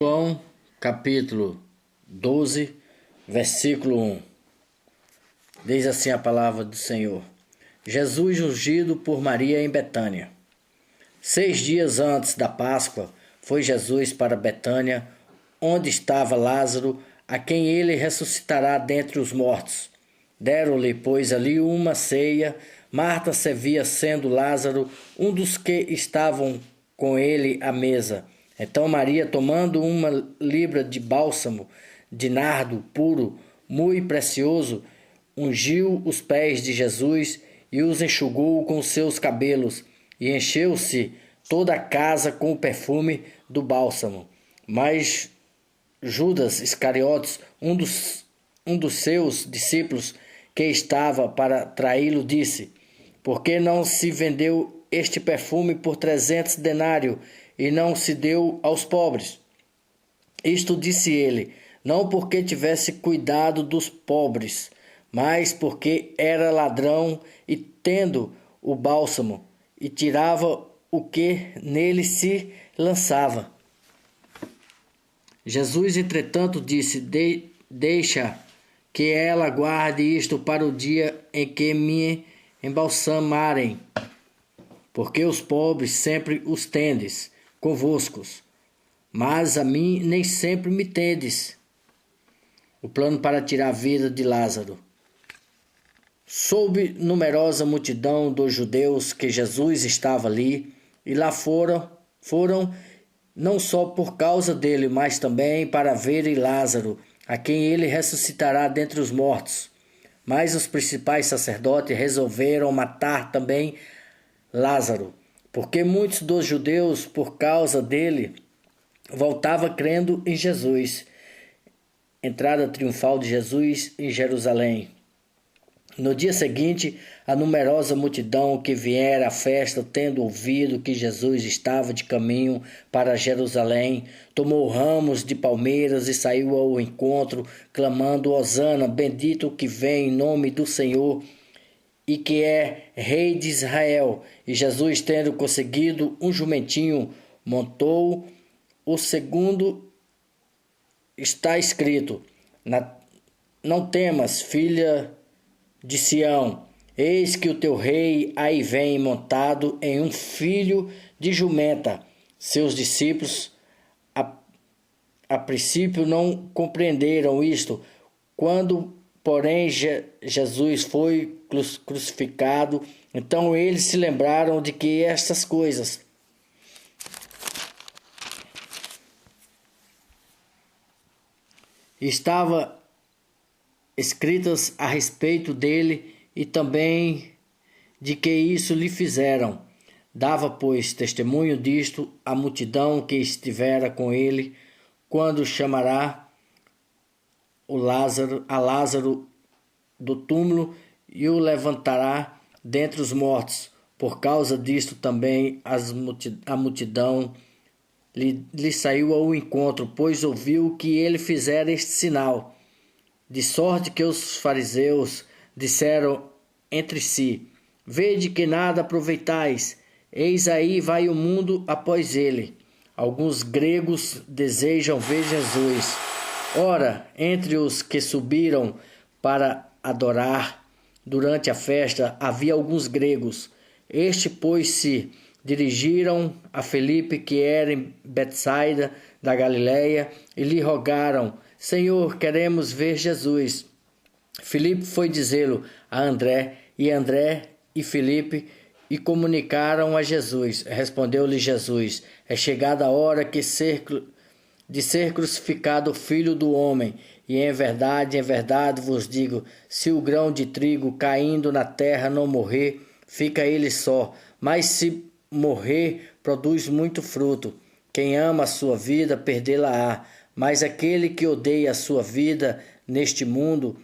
João, capítulo 12, versículo 1. Diz assim a palavra do Senhor. Jesus ungido por Maria em Betânia. 6 dias antes da Páscoa, foi Jesus para Betânia, onde estava Lázaro, a quem ele ressuscitará dentre os mortos. Deram-lhe, pois, ali uma ceia. Marta servia, sendo Lázaro um dos que estavam com ele à mesa. Então Maria, tomando uma libra de bálsamo de nardo puro, muito precioso, ungiu os pés de Jesus e os enxugou com seus cabelos, e encheu-se toda a casa com o perfume do bálsamo. Mas Judas Iscariotes, um dos seus discípulos, que estava para traí-lo, disse: Por que não se vendeu este perfume por 300 denários e não se deu aos pobres? Isto disse ele, não porque tivesse cuidado dos pobres, mas porque era ladrão, e tendo o bálsamo, e tirava o que nele se lançava. Jesus, entretanto, disse: Deixa que ela guarde isto para o dia em que me embalsamarem, porque os pobres sempre os tendes convosco, mas a mim nem sempre me tendes. O plano para tirar a vida de Lázaro. Soube numerosa multidão dos judeus que Jesus estava ali, e lá foram não só por causa dele, mas também para verem Lázaro, a quem ele ressuscitará dentre os mortos. Mas os principais sacerdotes resolveram matar também Lázaro, porque muitos dos judeus, por causa dele, voltavam crendo em Jesus. Entrada triunfal de Jesus em Jerusalém. No dia seguinte, a numerosa multidão que viera à festa, tendo ouvido que Jesus estava de caminho para Jerusalém, tomou ramos de palmeiras e saiu ao encontro, clamando: Hosana, bendito o que vem em nome do Senhor e que é Rei de Israel. E Jesus, tendo conseguido um jumentinho, montou. O segundo está escrito: Não temas, filha de Sião, eis que o teu rei aí vem montado em um filho de jumenta. Seus discípulos a princípio não compreenderam isto. Quando, porém, Jesus foi crucificado, então eles se lembraram de que estas coisas estavam escritas a respeito dele, e também de que isso lhe fizeram. Dava, pois, testemunho disto a multidão que estivera com ele, quando chamará a Lázaro do túmulo e o levantará dentre os mortos. Por causa disto também a multidão lhe saiu ao encontro, pois ouviu que ele fizera este sinal. De sorte que os fariseus disseram entre si: Vede que nada aproveitais, eis aí vai o mundo após ele. Alguns gregos desejam ver Jesus. Ora, entre os que subiram para adorar durante a festa, havia alguns gregos. Estes, pois, se dirigiram a Filipe, que era em Betsaida da Galileia, e lhe rogaram: Senhor, queremos ver Jesus. Filipe foi dizê-lo a André e Filipe e comunicaram a Jesus. Respondeu-lhe Jesus: É chegada a hora de ser crucificado o Filho do Homem. E em verdade vos digo, se o grão de trigo caindo na terra não morrer, fica ele só, mas se morrer, produz muito fruto. Quem ama a sua vida, perdê-la-á, mas aquele que odeia a sua vida neste mundo,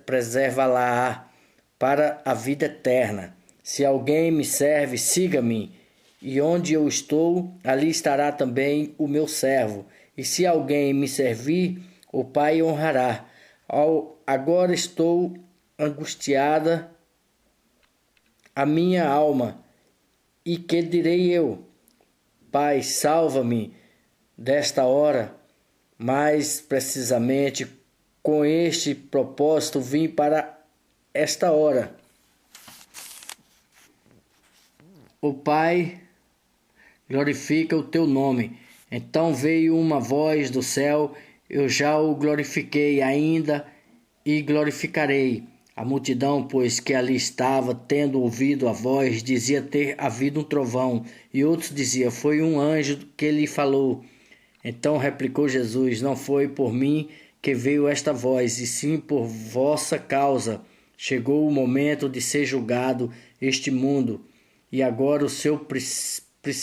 preserva-la-á para a vida eterna. Se alguém me serve, siga-me, e onde eu estou, ali estará também o meu servo. E se alguém me servir, o Pai honrará. Agora estou angustiada a minha alma, e que direi eu? Pai, salva-me desta hora, mais precisamente com este propósito vim para esta hora. O Pai glorifica o teu nome. Então veio uma voz do céu, eu já o glorifiquei ainda e glorificarei. A multidão, pois, que ali estava, tendo ouvido a voz, dizia ter havido um trovão, e outros diziam, foi um anjo que lhe falou. Então replicou Jesus, não foi por mim que veio esta voz, e sim por vossa causa. Chegou o momento de ser julgado este mundo, e agora o seu príncipe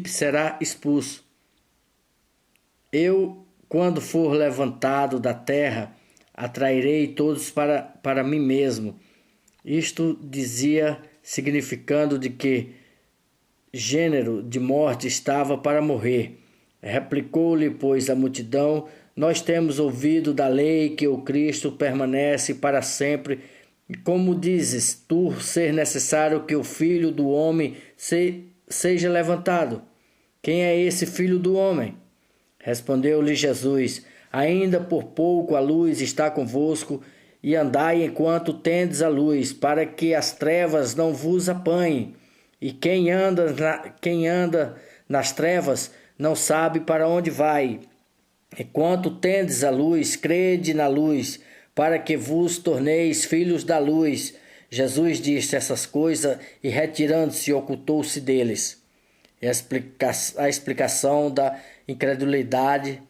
será expulso. Eu, quando for levantado da terra, atrairei todos para mim mesmo. Isto dizia, significando de que gênero de morte estava para morrer. Replicou-lhe, pois, a multidão, nós temos ouvido da lei que o Cristo permanece para sempre. E como dizes tu ser necessário que o Filho do Homem seja levantado? Quem é esse Filho do Homem? Respondeu-lhe Jesus, ainda por pouco a luz está convosco, e andai enquanto tendes a luz, para que as trevas não vos apanhem. E quem anda nas trevas não sabe para onde vai. Enquanto tendes a luz, crede na luz, para que vos torneis filhos da luz. Jesus disse essas coisas e, retirando-se, ocultou-se deles. A explicação da incredulidade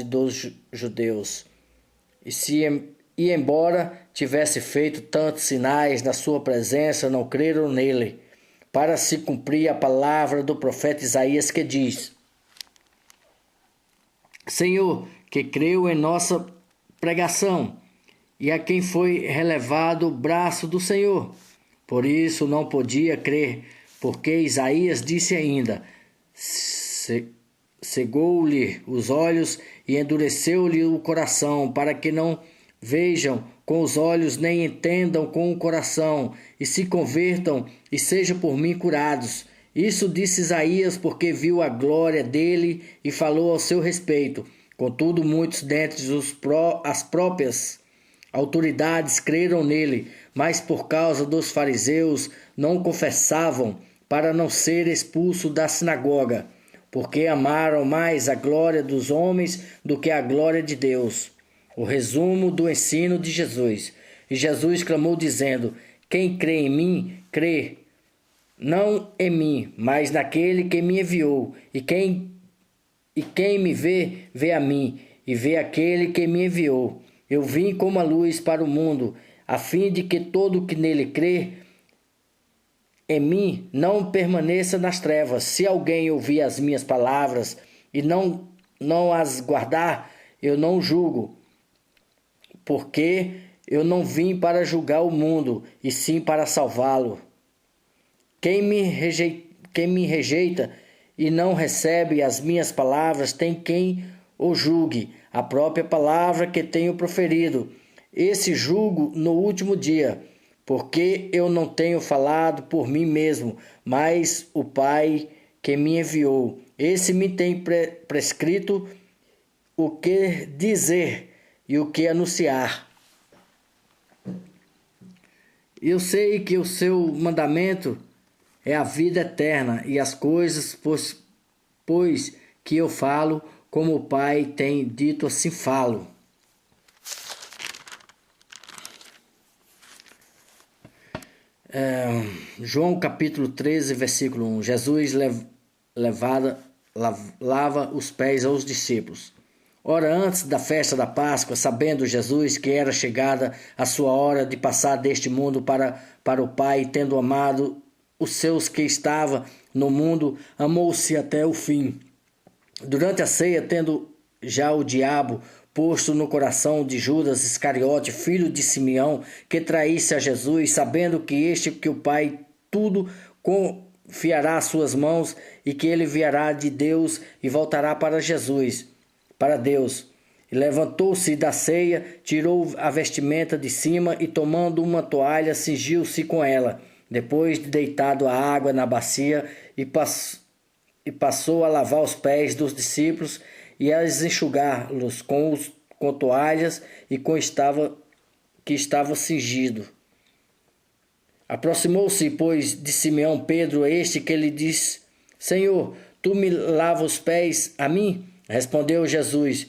dos judeus. E embora tivesse feito tantos sinais na sua presença, não creram nele, para se cumprir a palavra do profeta Isaías que diz: Senhor, que creu em nossa pregação, e a quem foi relevado o braço do Senhor. Por isso não podia crer, porque Isaías disse ainda: cegou-lhe os olhos e endureceu-lhe o coração, para que não vejam com os olhos, nem entendam com o coração, e se convertam e sejam por mim curados. Isso disse Isaías, porque viu a glória dele e falou ao seu respeito. Contudo, muitos dentre as próprias autoridades creram nele, mas por causa dos fariseus não confessavam, para não ser expulso da sinagoga, porque amaram mais a glória dos homens do que a glória de Deus. O resumo do ensino de Jesus. E Jesus clamou dizendo: quem crê em mim, crê não em mim, mas naquele que me enviou. E quem me vê, vê a mim, e vê aquele que me enviou. Eu vim como a luz para o mundo, a fim de que todo que nele crê em mim não permaneça nas trevas. Se alguém ouvir as minhas palavras e não as guardar, eu não julgo, porque eu não vim para julgar o mundo, e sim para salvá-lo. Quem me rejeita e não recebe as minhas palavras, tem quem o julgue, a própria palavra que tenho proferido. Esse julgo no último dia, porque eu não tenho falado por mim mesmo, mas o Pai que me enviou. Esse me tem prescrito o que dizer e o que anunciar. Eu sei que o seu mandamento é a vida eterna, e as coisas, pois que eu falo, como o Pai tem dito, assim falo. João capítulo 13, versículo 1. Jesus lava os pés aos discípulos. Ora, antes da festa da Páscoa, sabendo Jesus que era chegada a sua hora de passar deste mundo para o Pai, tendo amado os seus que estavam no mundo, amou-se até o fim. Durante a ceia, tendo já o diabo posto no coração de Judas Iscariote, filho de Simeão, que traísse a Jesus, sabendo que o Pai tudo confiará às suas mãos, e que ele virá de Deus e voltará para Deus. E levantou-se da ceia, tirou a vestimenta de cima e, tomando uma toalha, cingiu-se com ela. Depois de deitado a água na bacia, e e passou a lavar os pés dos discípulos e a enxugá-los com toalhas e que estava cingido. Aproximou-se, pois, de Simão Pedro este que lhe disse: Senhor, tu me lavas os pés a mim? Respondeu Jesus: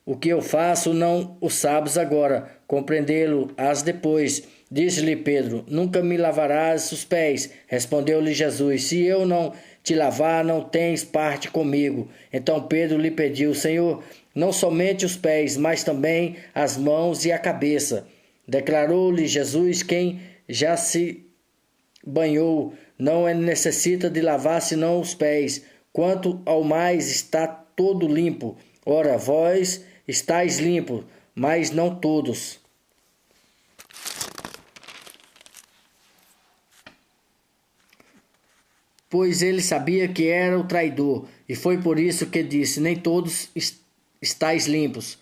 o que eu faço não o sabes agora, compreendê-lo-ás depois. Disse-lhe Pedro: nunca me lavarás os pés. Respondeu-lhe Jesus: se eu não te lavar, não tens parte comigo. Então Pedro lhe pediu: Senhor, não somente os pés, mas também as mãos e a cabeça. Declarou-lhe Jesus: quem já se banhou não necessita de lavar senão os pés. Quanto ao mais, está todo limpo. Ora, vós estáis limpos, mas não todos. Pois ele sabia que era o traidor, e foi por isso que disse: nem todos estáis limpos.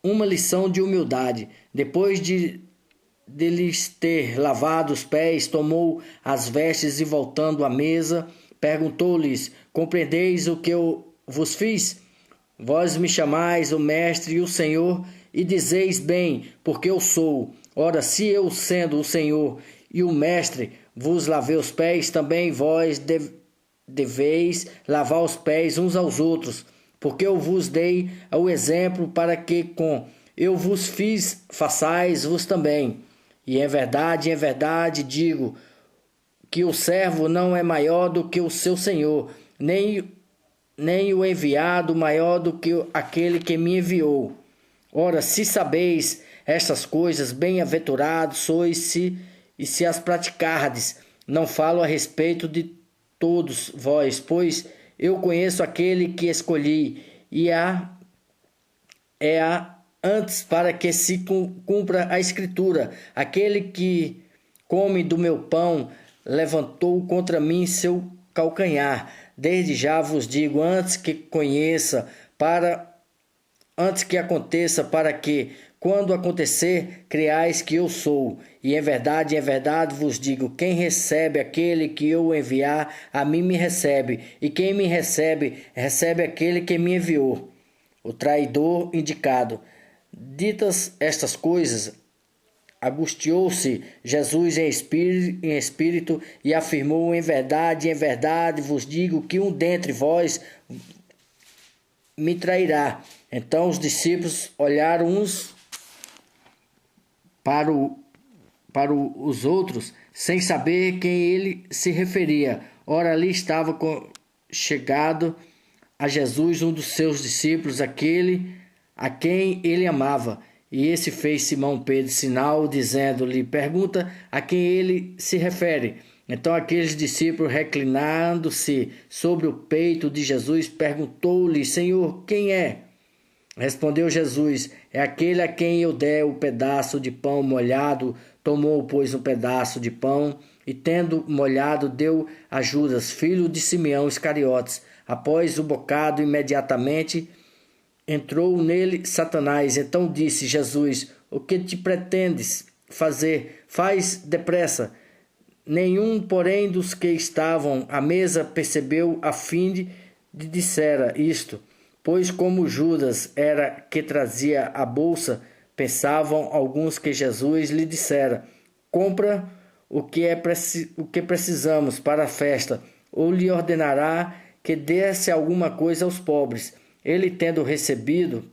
Uma lição de humildade. Depois de lhes ter lavado os pés, tomou as vestes e, voltando à mesa, perguntou-lhes: compreendeis o que eu vos fiz? Vós me chamais o Mestre e o Senhor, e dizeis bem, porque eu sou. Ora, se eu, sendo o Senhor e o Mestre, vos lavei os pés, também vós deveis lavar os pés uns aos outros, porque eu vos dei o exemplo para que, com eu vos fiz, façais vos também. E em verdade digo que o servo não é maior do que o seu senhor, nem o enviado maior do que aquele que me enviou. Ora, se sabeis estas coisas, bem-aventurados sois se as praticardes. Não falo a respeito de todos vós, pois eu conheço aquele que escolhi, e antes para que se cumpra a Escritura: aquele que come do meu pão levantou contra mim seu calcanhar. Desde já vos digo, antes que aconteça, para que, quando acontecer, creais que eu sou. E em verdade vos digo, quem recebe aquele que eu enviar, a mim me recebe, e quem me recebe, recebe aquele que me enviou. O traidor indicado. Ditas estas coisas, angustiou-se Jesus em espírito e afirmou: em verdade vos digo que um dentre vós me trairá. Então os discípulos olharam uns para os outros, sem saber quem ele se referia. Ora, ali estava chegado a Jesus um dos seus discípulos, aquele a quem ele amava. E esse fez Simão Pedro sinal, dizendo-lhe: pergunta a quem ele se refere. Então aqueles discípulos, reclinando-se sobre o peito de Jesus, perguntou-lhe: Senhor, quem é? Respondeu Jesus: é aquele a quem eu der o pedaço de pão molhado. Tomou, pois, um pedaço de pão e, tendo molhado, deu a Judas, filho de Simeão Iscariotes. Após o bocado, imediatamente entrou nele Satanás. Então disse Jesus: o que te pretendes fazer? Faz depressa. Nenhum, porém, dos que estavam à mesa percebeu a fim de dissera isto, pois como Judas era que trazia a bolsa, pensavam alguns que Jesus lhe dissera: compra o que precisamos para a festa, ou lhe ordenará que desse alguma coisa aos pobres. Ele, tendo recebido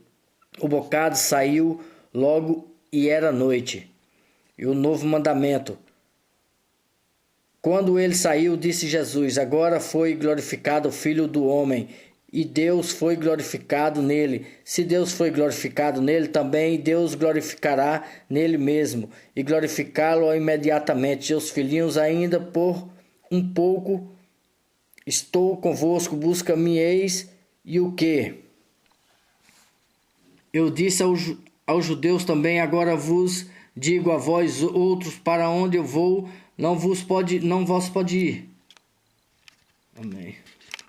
o bocado, saiu logo, e era noite. E o novo mandamento. Quando ele saiu, disse Jesus: agora foi glorificado o Filho do Homem, e Deus foi glorificado nele. Se Deus foi glorificado nele, também Deus glorificará nele mesmo, e glorificá-lo imediatamente. Seus filhinhos, ainda por um pouco estou convosco, busca-me eis. E o que? Eu disse aos judeus também, agora vos digo a vós outros: para onde eu vou, não vos pode ir. Amém.